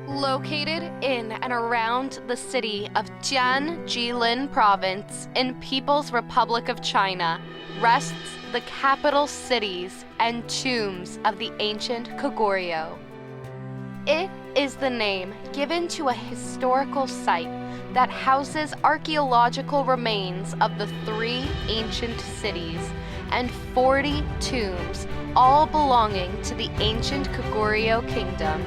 Located in and around the city of Jian, Jilin Province in People's Republic of China rests the capital cities and tombs of the ancient Koguryo. It is the name given to a historical site that houses archaeological remains of the 3 ancient cities and 40 tombs, all belonging to the ancient Goguryeo kingdom.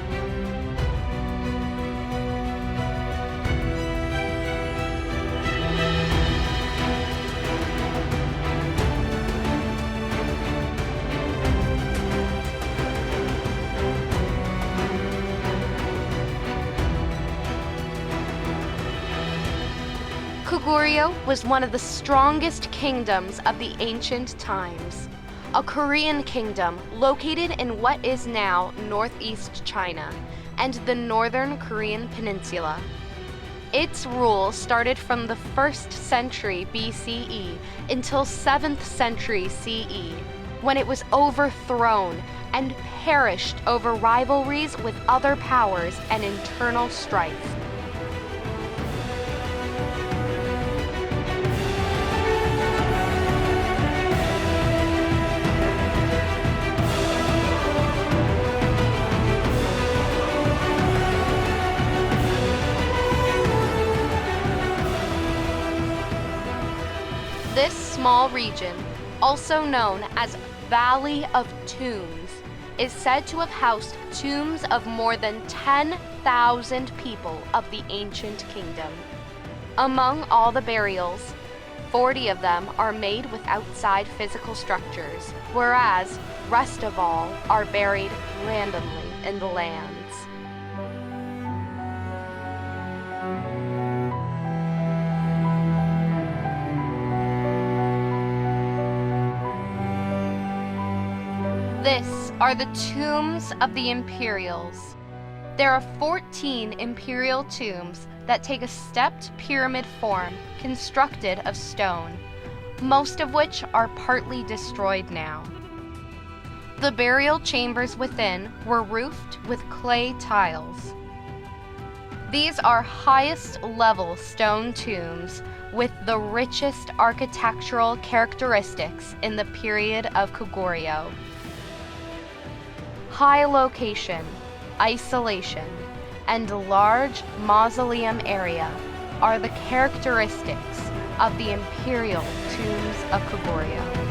Koguryo was one of the strongest kingdoms of the ancient times, a Korean kingdom located in what is now northeast China and the northern Korean Peninsula. Its rule started from the 1st century BCE until 7th century CE, when it was overthrown and perished over rivalries with other powers and internal strife. This small region, also known as Valley of Tombs, is said to have housed tombs of more than 10,000 people of the ancient kingdom. Among all the burials, 40 of them are made with outside physical structures, whereas rest of all are buried randomly in the lands. This are the tombs of the Imperials. There are 14 Imperial tombs that take a stepped pyramid form constructed of stone, most of which are partly destroyed now. The burial chambers within were roofed with clay tiles. These are highest-level stone tombs with the richest architectural characteristics in the period of Koguryo. High location, isolation, and large mausoleum area are the characteristics of the Imperial tombs of Koguryo.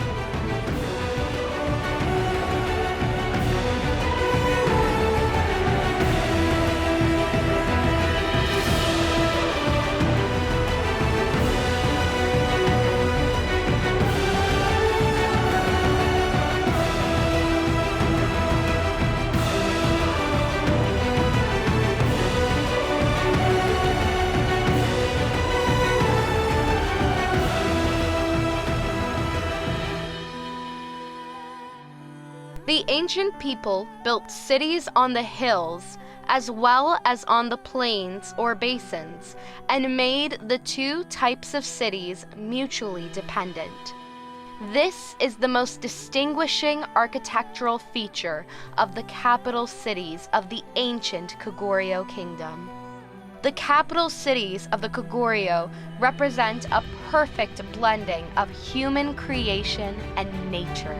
The ancient people built cities on the hills as well as on the plains or basins, and made the 2 types of cities mutually dependent. This is the most distinguishing architectural feature of the capital cities of the ancient Goguryeo kingdom. The capital cities of the Goguryeo represent a perfect blending of human creation and nature.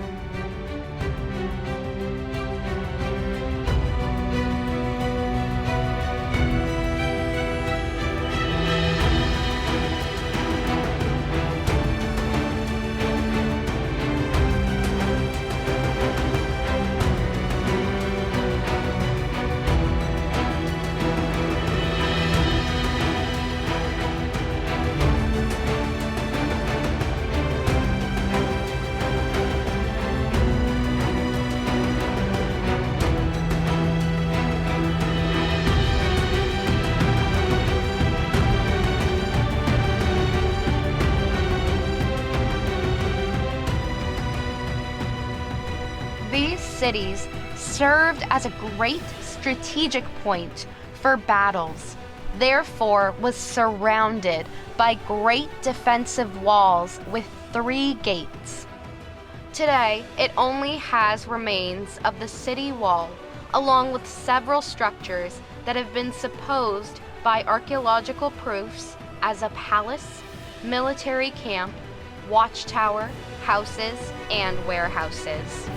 These cities served as a great strategic point for battles, therefore was surrounded by great defensive walls with 3 gates. Today, it only has remains of the city wall, along with several structures that have been supposed by archaeological proofs as a palace, military camp, watchtower, houses, and warehouses.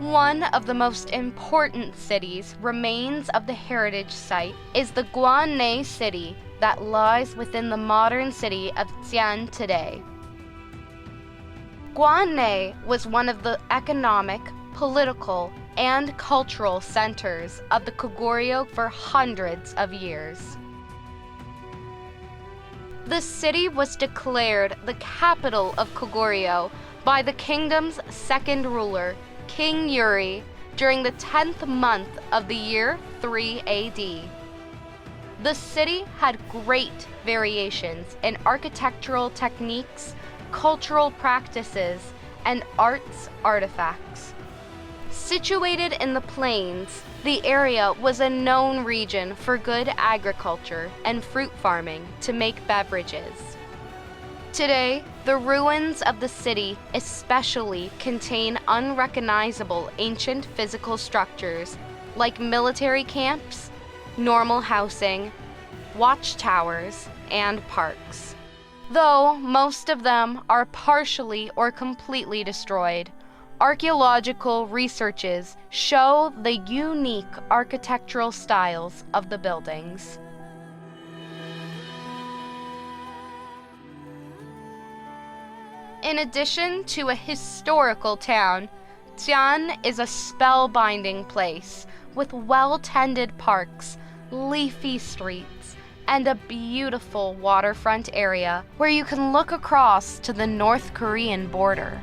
One of the most important cities remains of the heritage site is the Guangnui city that lies within the modern city of Jian today. Guangnui was one of the economic, political, and cultural centers of the Koguryo for hundreds of years. The city was declared the capital of Koguryo by the kingdom's second ruler, King Yuri, during the 10th month of the year 3 AD. The city had great variations in architectural techniques, cultural practices, and arts artifacts. Situated in the plains, the area was a known region for good agriculture and fruit farming to make beverages. Today, the ruins of the city especially contain unrecognizable ancient physical structures like military camps, normal housing, watchtowers, and parks. Though most of them are partially or completely destroyed, archaeological researches show the unique architectural styles of the buildings. In addition to a historical town, Jian is a spellbinding place with well-tended parks, leafy streets, and a beautiful waterfront area where you can look across to the North Korean border.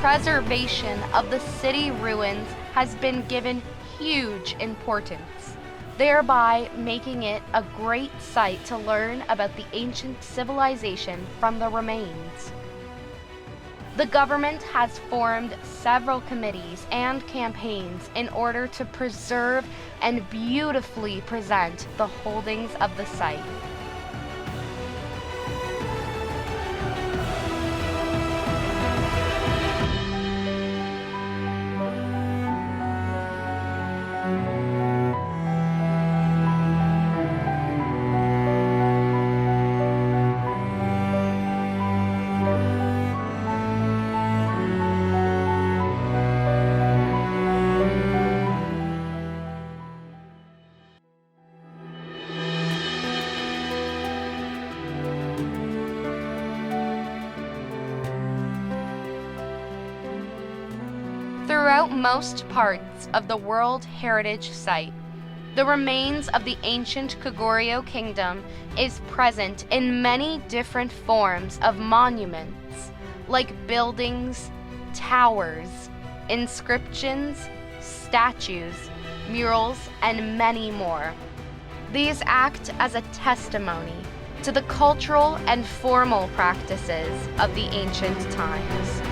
Preservation of the city ruins has been given huge importance, thereby making it a great site to learn about the ancient civilization from the remains. The government has formed several committees and campaigns in order to preserve and beautifully present the holdings of the site. Throughout most parts of the World Heritage Site, the remains of the ancient Koguryo kingdom is present in many different forms of monuments, like buildings, towers, inscriptions, statues, murals, and many more. These act as a testimony to the cultural and formal practices of the ancient times.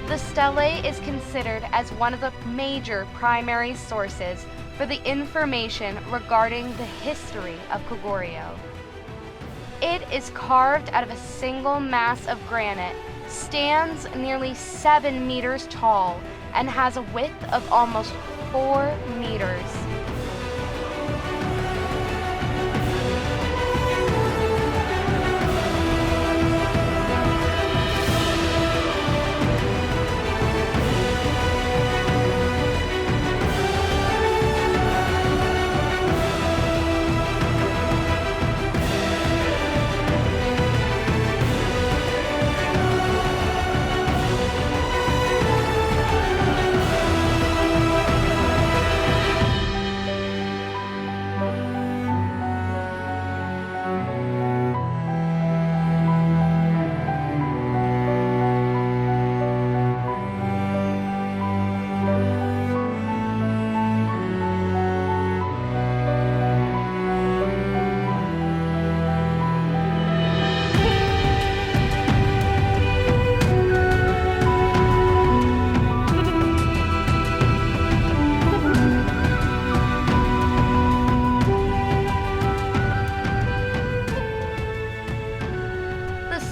The stele is considered as one of the major primary sources for the information regarding the history of Koguryo. It is carved out of a single mass of granite, stands nearly 7 meters tall, and has a width of almost 4 meters.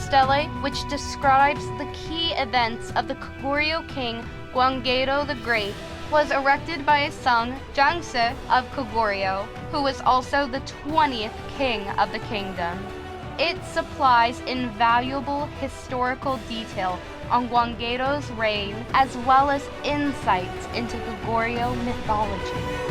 Stele, which describes the key events of the Koguryo king Guanggaeto the Great, was erected by his son Jian of Koguryo, who was also the 20th king of the kingdom. It supplies invaluable historical detail on Guanggaeto's reign, as well as insights into Goguryeo mythology.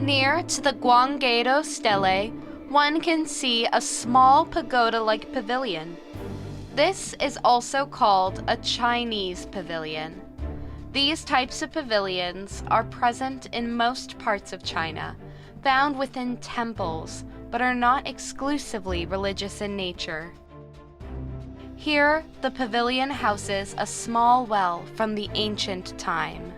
Near to the Guanggaeto Stele, one can see a small pagoda-like pavilion. This is also called a Chinese pavilion. These types of pavilions are present in most parts of China, found within temples, but are not exclusively religious in nature. Here, the pavilion houses a small well from the ancient time.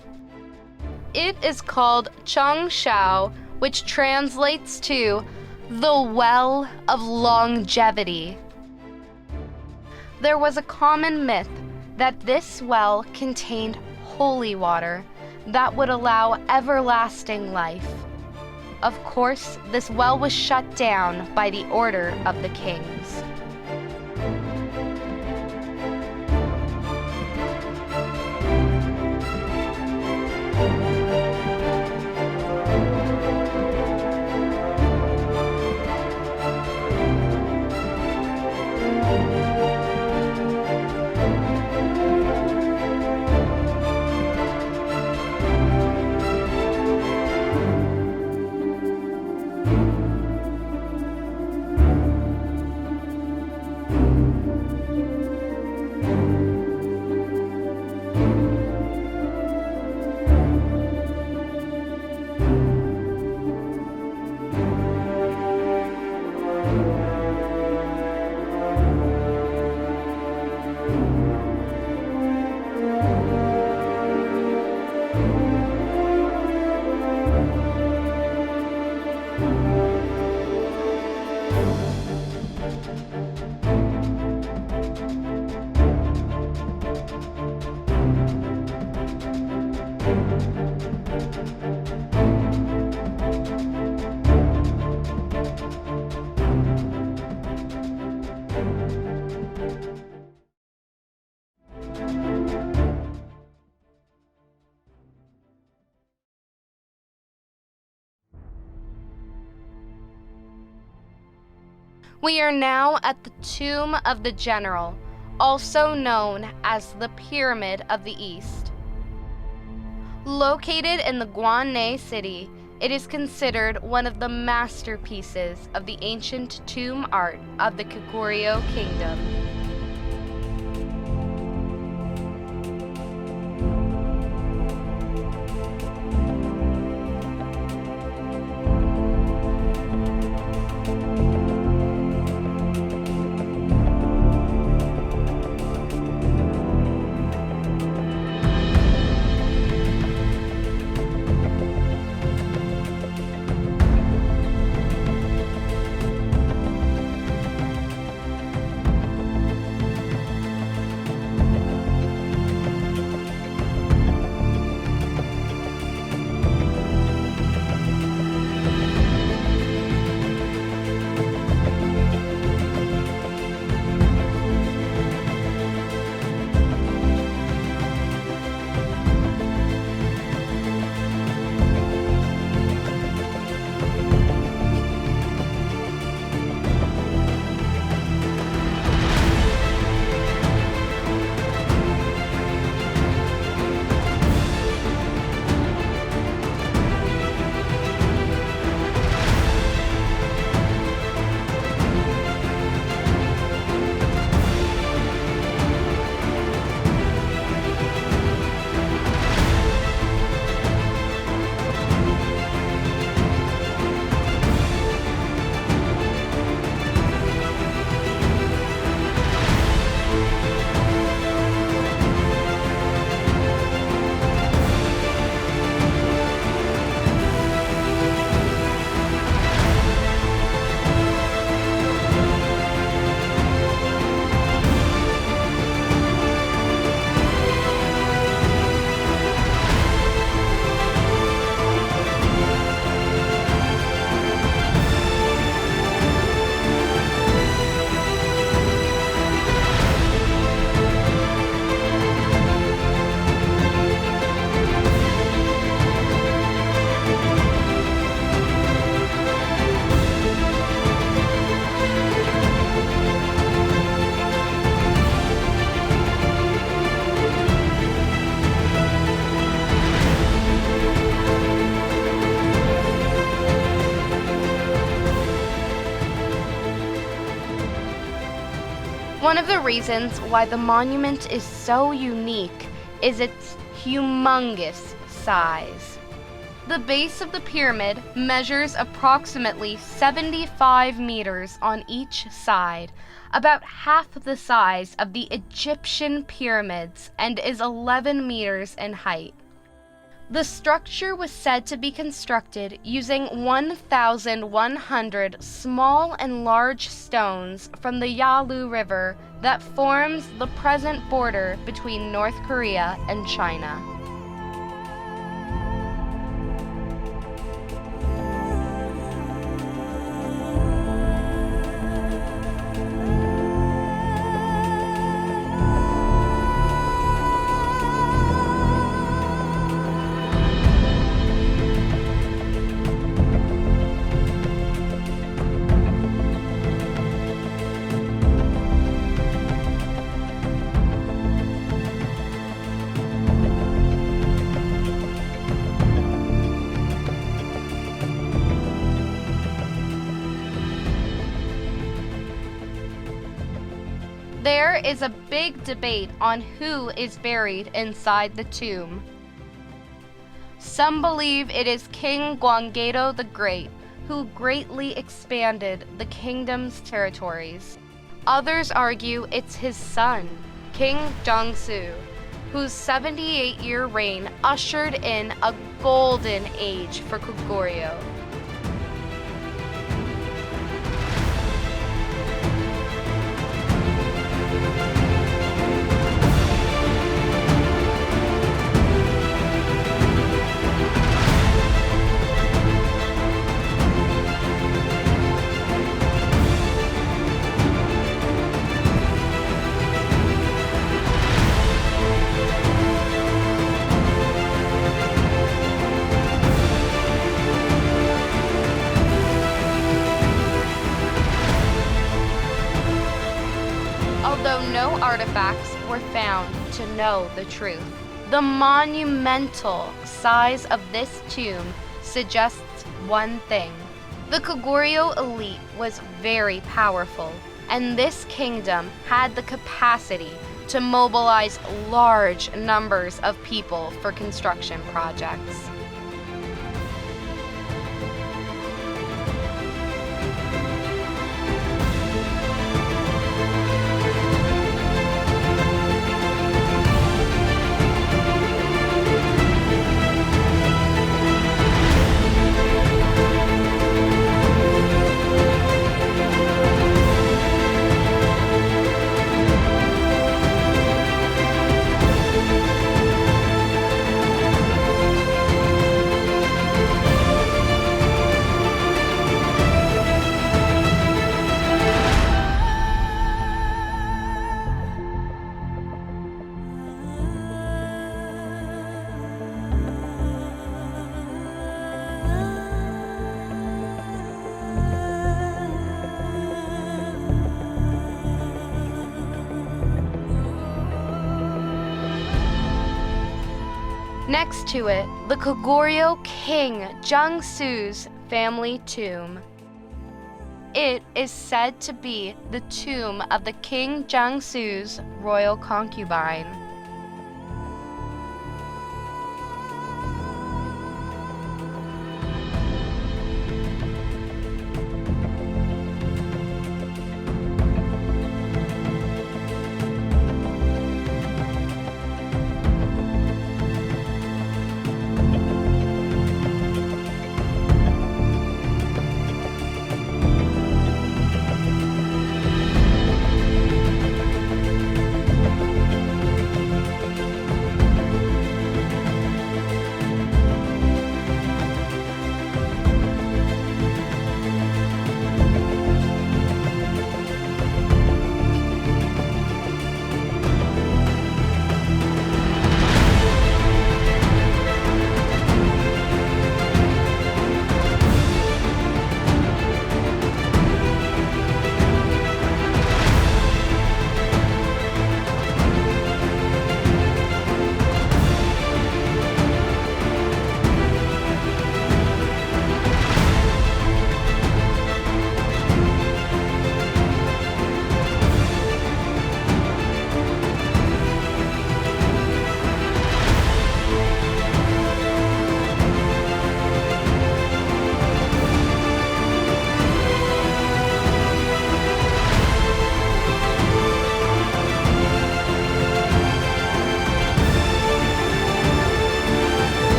It is called Changshao, which translates to the Well of Longevity. There was a common myth that this well contained holy water that would allow everlasting life. Of course, this well was shut down by the order of the kings. We are now at the tomb of the general, also known as the Pyramid of the East. Located in the Guangnui city, it is considered one of the masterpieces of the ancient tomb art of the Koguryo kingdom. One of the reasons why the monument is so unique is its humongous size. The base of the pyramid measures approximately 75 meters on each side, about half the size of the Egyptian pyramids, and is 11 meters in height. The structure was said to be constructed using 1,100 small and large stones from the Yalu River that forms the present border between North Korea and China. There is a big debate on who is buried inside the tomb. Some believe it is King Guanggaeto the Great, who greatly expanded the kingdom's territories. Others argue it's his son, King Jongsu, whose 78-year reign ushered in a golden age for Koguryo. although no artifacts were found to know the truth. The monumental size of this tomb suggests one thing. The Koguryo elite was very powerful, and this kingdom had the capacity to mobilize large numbers of people for construction projects. Next to it, the Koguryo King Jungsu's family tomb. It is said to be the tomb of the King Jungsu's royal concubine.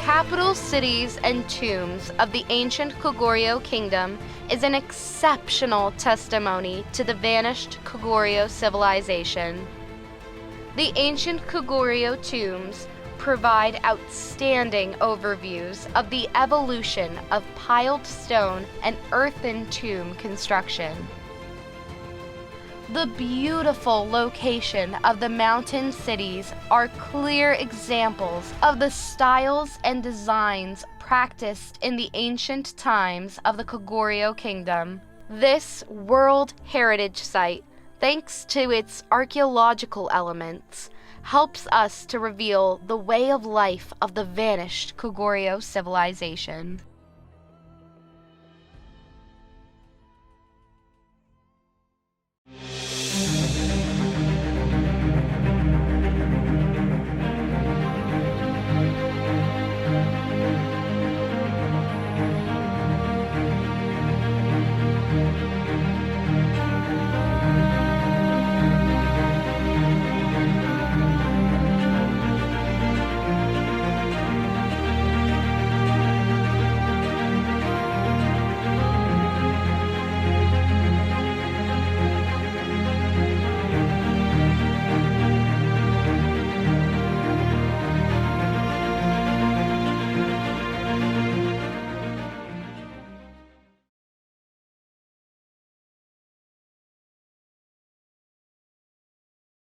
capital cities and tombs of the ancient Koguryo kingdom is an exceptional testimony to the vanished Koguryo civilization. The ancient Koguryo tombs provide outstanding overviews of the evolution of piled stone and earthen tomb construction. The beautiful location of the mountain cities are clear examples of the styles and designs practiced in the ancient times of the Koguryo kingdom. This World Heritage Site, thanks to its archaeological elements, helps us to reveal the way of life of the vanished Koguryo civilization.